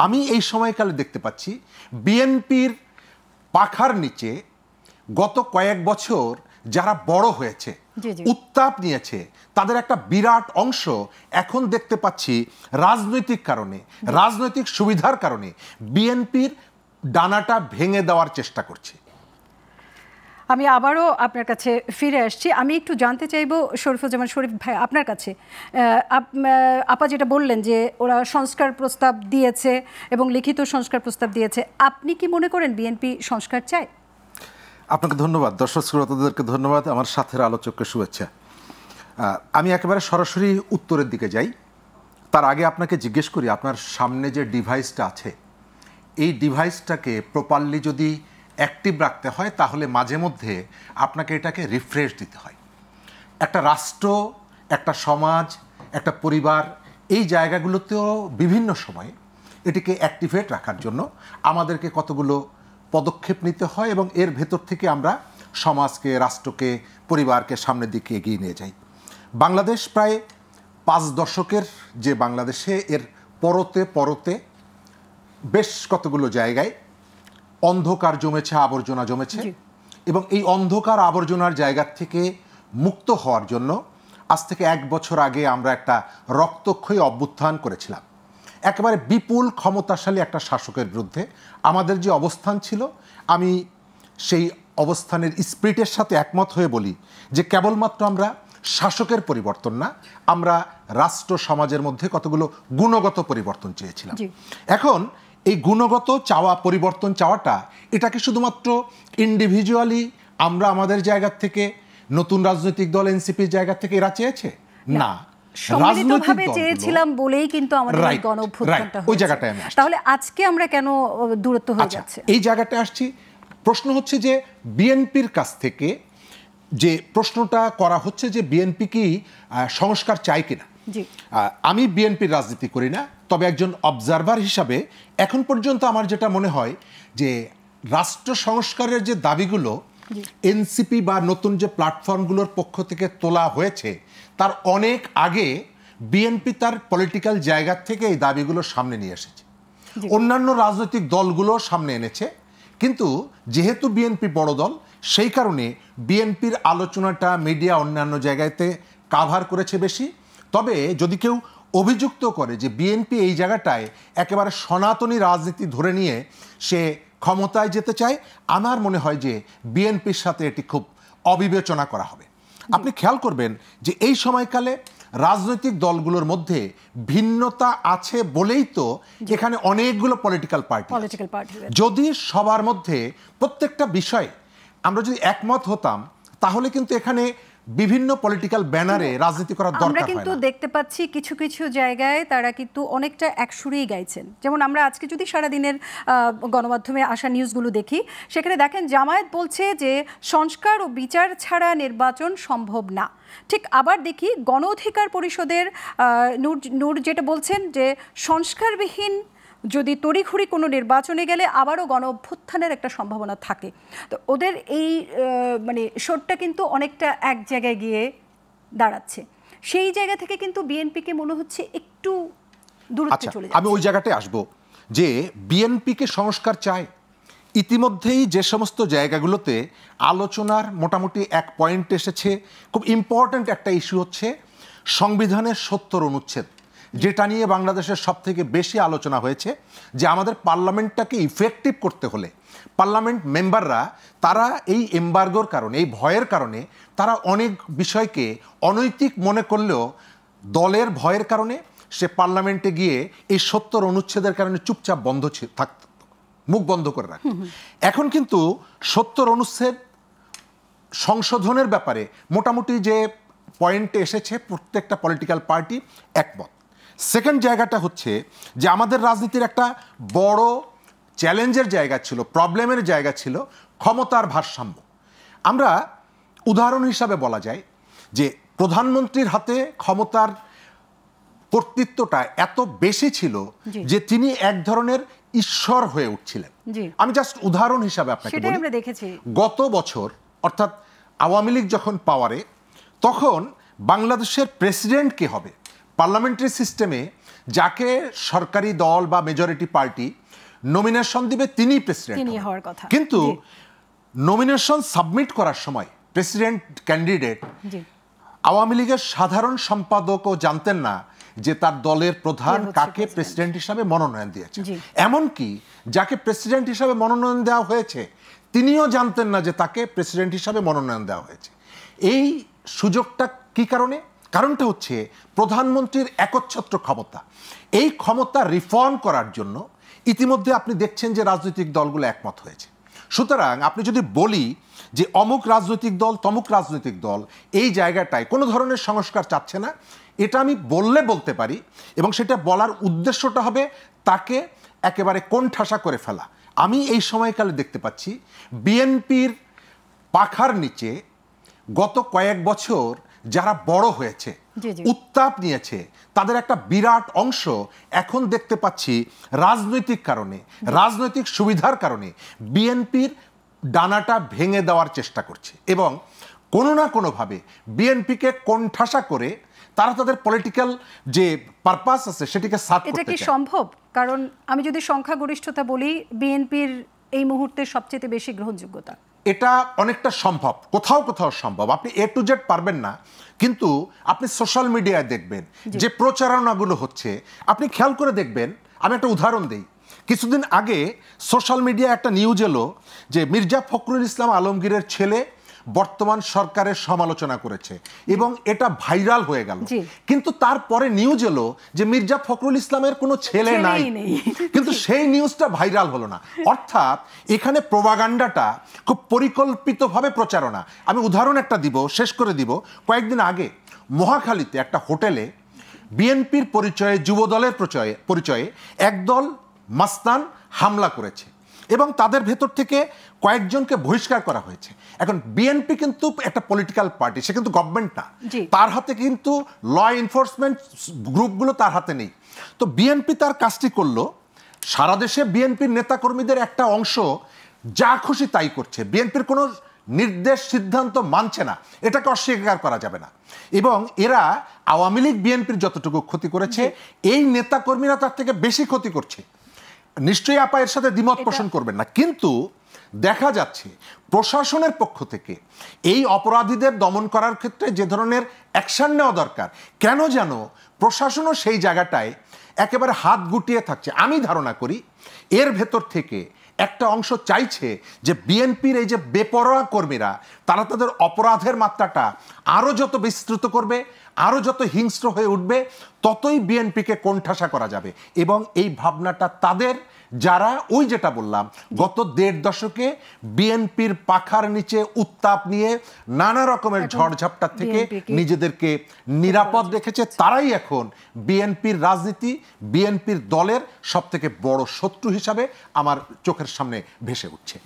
আমি এই সময়কালে দেখতে পাচ্ছি বিএনপির পাখার নিচে গত কয়েক বছর যারা বড় হয়েছে, উত্তাপ নিয়েছে, তাদের একটা বিরাট অংশ এখন দেখতে পাচ্ছি রাজনৈতিক কারণে, রাজনৈতিক সুবিধার কারণে বিএনপির ডানাটা ভেঙে দেওয়ার চেষ্টা করছে। আমি আবারও আপনার কাছে ফিরে আসছি। আমি একটু জানতে চাইব শরীফুজ্জামান শরীফ ভাই আপনার কাছে, আপা যেটা বললেন যে ওরা সংস্কার প্রস্তাব দিয়েছে এবং লিখিত সংস্কার প্রস্তাব দিয়েছে, আপনি কি মনে করেন বিএনপি সংস্কার চায়? আপনাকে ধন্যবাদ, দর্শক শ্রোতাদেরকে ধন্যবাদ, আমার সাথের আলোচককে শুভেচ্ছা। আমি একেবারে সরাসরি উত্তরের দিকে যাই। তার আগে আপনাকে জিজ্ঞেস করি, আপনার সামনে যে ডিভাইসটা আছে এই ডিভাইসটাকে প্রপারলি যদি অ্যাক্টিভ রাখতে হয় তাহলে মাঝে মধ্যে আপনাকে এটাকে রিফ্রেশ দিতে হয়। একটা রাষ্ট্র, একটা সমাজ, একটা পরিবার, এই জায়গাগুলোতেও বিভিন্ন সময়ে এটিকে অ্যাক্টিভেট রাখার জন্য আমাদেরকে কতগুলো পদক্ষেপ নিতে হয় এবং এর ভেতর থেকে আমরা সমাজকে, রাষ্ট্রকে, পরিবারকে সামনের দিকে এগিয়ে নিয়ে যাই। বাংলাদেশ প্রায় 5 দশকের যে বাংলাদেশে এর পরতে পরতে বেশ কতগুলো জায়গায় অন্ধকার জমেছে, আবর্জনা জমেছে এবং এই অন্ধকার আবর্জনার জায়গা থেকে মুক্ত হওয়ার জন্য আজ থেকে 1 বছর আগে আমরা একটা রক্তক্ষয়ী অভ্যুত্থান করেছিলাম। একেবারে বিপুল ক্ষমতাশালী একটা শাসকের বিরুদ্ধে আমাদের যে অবস্থান ছিল, আমি সেই অবস্থানের স্পিরিটের সাথে একমত হয়ে বলি যে কেবলমাত্র আমরা শাসকের পরিবর্তন না, আমরা রাষ্ট্র সমাজের মধ্যে কতগুলো গুণগত পরিবর্তন চেয়েছিলাম। এখন এই গুণগত চাওয়া, পরিবর্তন চাওয়াটা, এটাকে শুধুমাত্র ইন্ডিভিজুয়ালি আমরা আমাদের জায়গা থেকে, নতুন রাজনৈতিক দল এনসিপির জায়গা থেকে এরা চেয়েছে না, সম্মিলিতভাবে চেয়েছিলাম বলেই কিন্তু আমাদের গণঅভ্যুত্থানটা হয়েছে। ওই জায়গাটায় আমি আসছি। তাহলে আজকে আমরা কেন দূরত্ব হয়ে যাচ্ছে? এই জায়গাটায় আসছি। প্রশ্ন হচ্ছে যে বিএনপির কাছ থেকে যে প্রশ্নটা করা হচ্ছে যে বিএনপি কি সংস্কার চায় কিনা। আমি বিএনপির রাজনীতি করি না, তবে একজন অবজারভার হিসাবে এখন পর্যন্ত আমার যেটা মনে হয় যে রাষ্ট্র সংস্কারের যে দাবিগুলো এনসিপি বা নতুন যে প্ল্যাটফর্মগুলোর পক্ষ থেকে তোলা হয়েছে তার অনেক আগে বিএনপি তার পলিটিক্যাল জায়গা থেকে এই দাবিগুলো সামনে নিয়ে এসেছে, অন্যান্য রাজনৈতিক দলগুলো সামনে এনেছে। কিন্তু যেহেতু বিএনপি বড় দল, সেই কারণে বিএনপির আলোচনাটা মিডিয়া অন্যান্য জায়গাতে কাভার করেছে বেশি। তবে যদি কেউ অভিযুক্ত করে যে বিএনপি এই জায়গাটায় একেবারে সনাতনী রাজনীতি ধরে নিয়ে সে ক্ষমতায় যেতে চায়, আমার মনে হয় যে বিএনপির সাথে এটি খুব অবিবেচনা করা হবে। আপনি খেয়াল করবেন যে এই সময়কালে রাজনৈতিক দলগুলোর মধ্যে ভিন্নতা আছে বলেই তো এখানে অনেকগুলো পলিটিক্যাল পার্টি। যদি সবার মধ্যে প্রত্যেকটা বিষয়ে আমরা যদি একমত হতাম তাহলে কিন্তু এখানে বিভিন্ন পলিটিক্যাল ব্যানারে রাজনীতি করার দরকার হয় না। আমরা কিন্তু দেখতে পাচ্ছি কিছু কিছু জায়গায় তারা কিন্তু অনেকটা একসুরেই গাইছেন। যেমন আমরা আজকে যদি সারাদিনের গণমাধ্যমে আসা নিউজগুলো দেখি, সেখানে দেখেন জামায়াত বলছে যে সংস্কার ও বিচার ছাড়া নির্বাচন সম্ভব না। ঠিক আবার দেখি গণ অধিকার পরিষদের নূর যেটা বলছেন যে সংস্কারবিহীন যদি তড়িঘড়ি কোনো নির্বাচনে গেলে আবারও গণ অভ্যুত্থানের একটা সম্ভাবনা থাকে। তো ওদের এই মানে শোটটা কিন্তু অনেকটা এক জায়গায় গিয়ে দাঁড়াচ্ছে। সেই জায়গা থেকে কিন্তু বিএনপিকে মনে হচ্ছে একটু দূরত্বে চলে যাচ্ছে। আমি ওই জায়গাটায় আসবো যে বিএনপিকে সংস্কার চায়। ইতিমধ্যেই যে সমস্ত জায়গাগুলোতে আলোচনার মোটামুটি এক পয়েন্ট এসেছে, খুব ইম্পর্ট্যান্ট একটা ইস্যু হচ্ছে সংবিধানের 70 অনুচ্ছেদ, যেটা নিয়ে বাংলাদেশের সব থেকে বেশি আলোচনা হয়েছে যে আমাদের পার্লামেন্টটাকে ইফেক্টিভ করতে হলে পার্লামেন্ট মেম্বাররা তারা এই এমবার্গোর কারণে, এই ভয়ের কারণে তারা অনেক বিষয়কে অনৈতিক মনে করলেও দলের ভয়ের কারণে সে পার্লামেন্টে গিয়ে এই 70 অনুচ্ছেদের কারণে চুপচাপ বন্ধ থাকত, মুখ বন্ধ করে রাখত। এখন কিন্তু 70 অনুচ্ছেদ সংশোধনের ব্যাপারে মোটামুটি যে পয়েন্টে এসেছে প্রত্যেকটা পলিটিক্যাল পার্টি একমত। সেকেন্ড জায়গাটা হচ্ছে যে আমাদের রাজনীতির একটা বড় চ্যালেঞ্জের জায়গা ছিল, প্রবলেমের জায়গা ছিল ক্ষমতার ভারসাম্য। আমরা উদাহরণ হিসাবে বলা যায় যে প্রধানমন্ত্রীর হাতে ক্ষমতার কর্তৃত্বটা এত বেশি ছিল যে তিনি এক ধরনের ঈশ্বর হয়ে উঠছিলেন। আমি জাস্ট উদাহরণ হিসাবে আপনাকে বলি, গত বছর অর্থাৎ আওয়ামী লীগ যখন পাওয়ারে, তখন বাংলাদেশের প্রেসিডেন্ট কে হবে, পার্লামেন্টারি সিস্টেমে যাকে সরকারি দল বা মেজরিটি পার্টি নমিনেশন দিবে তিনিই প্রেসিডেন্ট তিনি হওয়ার কথা। কিন্তু নমিনেশন সাবমিট করার সময় প্রেসিডেন্ট ক্যান্ডিডেট জি আওয়ামী লীগের সাধারণ সম্পাদকও জানতেন না যে তার দলের প্রধান কে হচ্ছে কাকে president। প্রেসিডেন্ট হিসাবে মনোনয়ন দিয়েছে। জি। এমনকি যাকে প্রেসিডেন্ট হিসাবে মনোনয়ন দেওয়া হয়েছে তিনিও জানতেন না যে তাকে প্রেসিডেন্ট হিসাবে মনোনয়ন দেওয়া হয়েছে। এই সুযোগটা কি কারণে? কারণটা হচ্ছে প্রধানমন্ত্রীর একচ্ছত্র ক্ষমতা। এই ক্ষমতা রিফর্ম করার জন্য ইতিমধ্যে আপনি দেখছেন যে রাজনৈতিক দলগুলো একমত হয়েছে। সুতরাং আপনি যদি বলি যে অমুক রাজনৈতিক দল তমুক রাজনৈতিক দল এই জায়গাটায় কোনো ধরনের সংস্কার চাচ্ছে না, এটা আমি বলতে পারি, এবং সেটা বলার উদ্দেশ্যটা হবে তাকে একেবারে কোণঠাসা করে ফেলা। আমি এই সময়কালে দেখতে পাচ্ছি বিএনপির পাখার নিচে গত কয়েক বছর যারা বড় হয়েছে, জি, জি। উত্তাপ নিয়েছে, তাদের একটা বিরাট অংশ এখন দেখতে পাচ্ছি রাজনৈতিক কারণে, রাজনৈতিক সুবিধার কারণে বিএনপির ডানাটা ভেঙে দেওয়ার চেষ্টা করছে এবং কোনো না কোনোভাবে বিএনপিকে কোণঠাসা করে তারা তাদের পলিটিক্যাল যে পারপাস আছে সেটিকে সার্ভ এটা করতে কি চায়। সম্ভব? কারণ আমি যদি সংখ্যাগরিষ্ঠতা বলি, বিএনপির এই মুহূর্তে সবচেয়ে বেশি গ্রহণযোগ্যতা। এটা অনেকটা সম্ভব, কোথাও কোথাও সম্ভব। আপনি এ টু জেড পারবেন না, কিন্তু আপনি সোশ্যাল মিডিয়ায় দেখবেন যে প্রচারণাগুলো হচ্ছে, আপনি খেয়াল করে দেখবেন। আমি একটা উদাহরণ দিই। কিছুদিন আগে সোশ্যাল মিডিয়ায় একটা নিউজ এলো যে মির্জা ফখরুল ইসলাম আলমগীরের ছেলে বর্তমান সরকারের সমালোচনা করেছে এবং এটা ভাইরাল হয়ে গেল। জি। কিন্তু তারপরে নিউজ এলো যে মির্জা ফখরুল ইসলামের কোনো ছেলে নাই, ছেলেই নেই। কিন্তু সেই নিউজটা ভাইরাল হলো না। অর্থাৎ এখানে প্রোপাগান্ডাটা খুব পরিকল্পিতভাবে প্রচারণা। আমি উদাহরণ একটা দিব, শেষ করে দিব। কয়েকদিন আগে মহাখালীতে একটা হোটেলে বিএনপির পরিচয়ে, যুবদলের পরিচয়ে একদল মাস্তান হামলা করেছে এবং তাদের ভেতর থেকে কয়েকজনকে বহিষ্কার করা হয়েছে। এখন বিএনপি কিন্তু একটা পলিটিক্যাল পার্টি, সে কিন্তু গভর্নমেন্ট না, জি। তার হাতে কিন্তু ল এনফোর্সমেন্ট গ্রুপগুলো তার হাতে নেই। তো বিএনপি তার কাজটি করলো, সারা দেশে বিএনপির নেতাকর্মীদের একটা অংশ যা খুশি তাই করছে, বিএনপির কোনো নির্দেশ সিদ্ধান্ত মানছে না, এটাকে অস্বীকার করা যাবে না। এবং এরা আওয়ামী লীগ বিএনপির যতটুকু ক্ষতি করেছে, এই নেতাকর্মীরা তার থেকে বেশি ক্ষতি করছে। নিশ্চয়ই আপা এর সাথে দ্বিমত পোষণ করবেন না, কিন্তু দেখা যাচ্ছে প্রশাসনের পক্ষ থেকে এই অপরাধীদের দমন করার ক্ষেত্রে যে ধরনের অ্যাকশন নেওয়া দরকার, কেন যেন প্রশাসনও সেই জায়গাটায় একেবারে হাত গুটিয়ে থাকছে। আমি ধারণা করি এর ভেতর থেকে একটা অংশ চাইছে যে বিএনপির এই যে বেপরোয়া কর্মীরা, তারা তাদের অপরাধের মাত্রাটা আরও যত বিস্তৃত করবে, আরও যত হিংস্র হয়ে উঠবে, ততই বিএনপিকে কোণঠাসা করা যাবে। এবং এই ভাবনাটা তাদের, যারা ওই যেটা বললাম গত 1.5 দশকে বিএনপির পাখার নিচে উত্তাপ নিয়ে নানা রকমের ঝড়ঝাপটা থেকে নিজেদেরকে নিরাপদ রেখেছে, তারাই এখন বিএনপির রাজনীতি, বিএনপির দলের সবথেকে বড় শত্রু হিসাবে আমার চোখের সামনে ভেসে উঠছে।